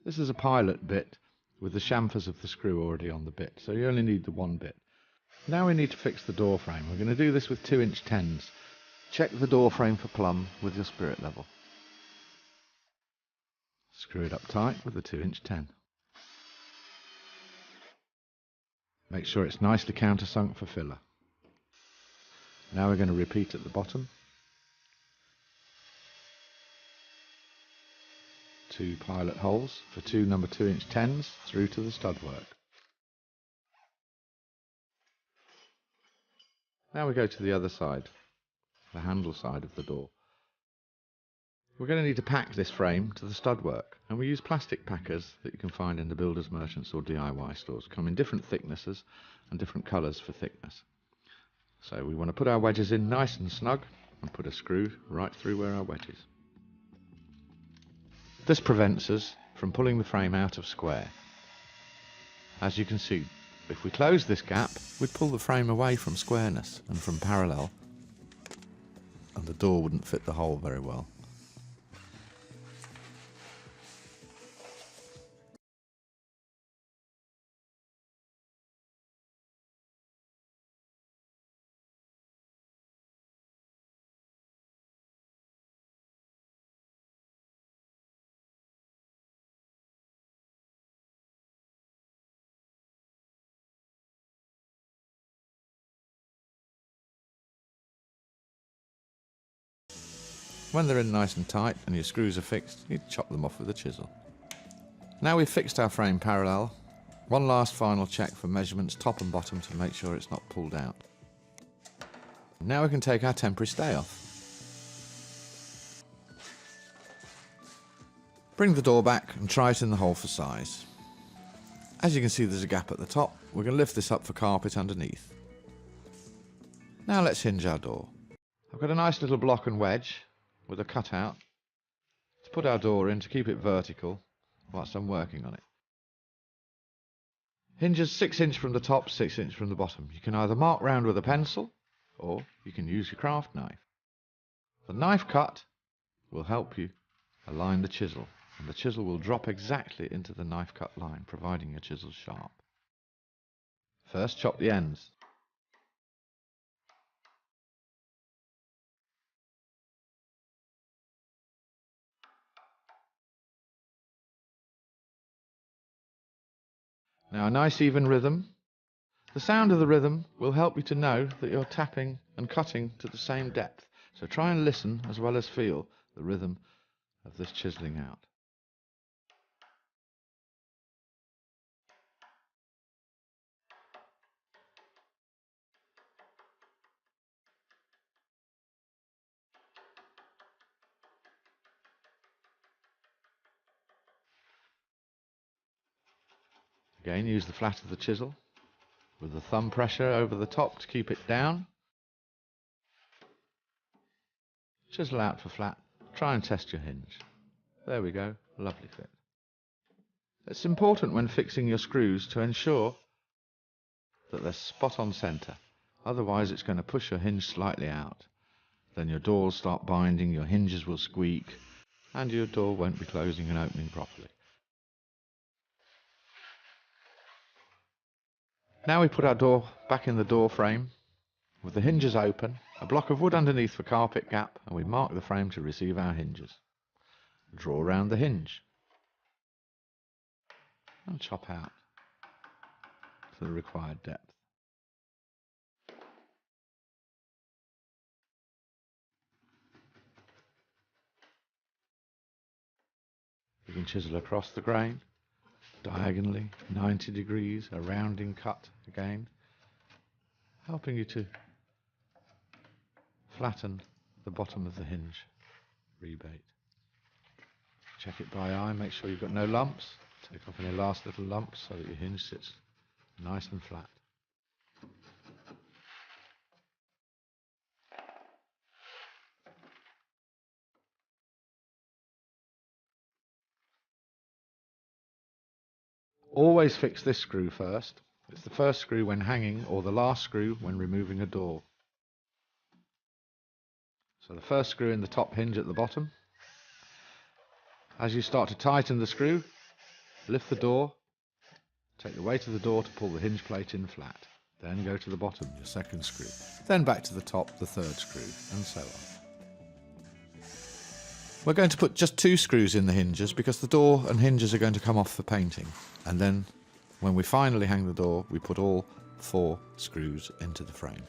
This is a pilot bit with the chamfers of the screw already on the bit, so you only need the one bit. Now we need to fix the door frame. We're going to do this with 2-inch 10s. Check the door frame for plumb with your spirit level. Screw it up tight with the 2-inch 10. Make sure it's nicely countersunk for filler. Now we're going to repeat at the bottom. 2 pilot holes for 2 number 2-inch 10s through to the stud work. Now we go to the other side, the handle side of the door. We're going to need to pack this frame to the stud work, and we use plastic packers that you can find in the builders merchants or DIY stores. Come in different thicknesses and different colours for thickness. So we want to put our wedges in nice and snug and put a screw right through where our wedge is. This prevents us from pulling the frame out of square. As you can see, if we close this gap, we'd pull the frame away from squareness and from parallel, and the door wouldn't fit the hole very well. When they're in nice and tight and your screws are fixed, you chop them off with a chisel. Now we've fixed our frame parallel, one last final check for measurements top and bottom to make sure it's not pulled out. Now we can take our temporary stay off. Bring the door back and try it in the hole for size. As you can see, there's a gap at the top. We're going to lift this up for carpet underneath. Now let's hinge our door. I've got a nice little block and wedge with a cutout to put our door in to keep it vertical whilst I'm working on it. Hinges 6-inch from the top, 6-inch from the bottom. You can either mark round with a pencil or you can use your craft knife. The knife cut will help you align the chisel, and the chisel will drop exactly into the knife cut line, providing your chisel's sharp. First, chop the ends. Now a nice even rhythm. The sound of the rhythm will help you to know that you're tapping and cutting to the same depth. So try and listen as well as feel the rhythm of this chiseling out. Again, use the flat of the chisel with the thumb pressure over the top to keep it down. Chisel out for flat. Try and test your hinge. There we go, lovely fit. It's important when fixing your screws to ensure that they're spot on centre. Otherwise it's going to push your hinge slightly out. Then your doors start binding, your hinges will squeak, and your door won't be closing and opening properly. Now we put our door back in the door frame with the hinges open, a block of wood underneath for carpet gap, and we mark the frame to receive our hinges. Draw around the hinge and chop out to the required depth. You can chisel across the grain, diagonally, 90 degrees, a rounding cut again, helping you to flatten the bottom of the hinge rebate. Check it by eye, make sure you've got no lumps. Take off any last little lumps so that your hinge sits nice and flat. Always fix this screw first. It's the first screw when hanging or the last screw when removing a door. So the first screw in the top hinge at the bottom. As you start to tighten the screw, Lift the door, take the weight of the door to pull the hinge plate in flat. Then go to the bottom, your second screw. Then back to the top, the third screw, and so on. We're going to put just 2 screws in the hinges because the door and hinges are going to come off for painting. And then when we finally hang the door, we put all 4 screws into the frame.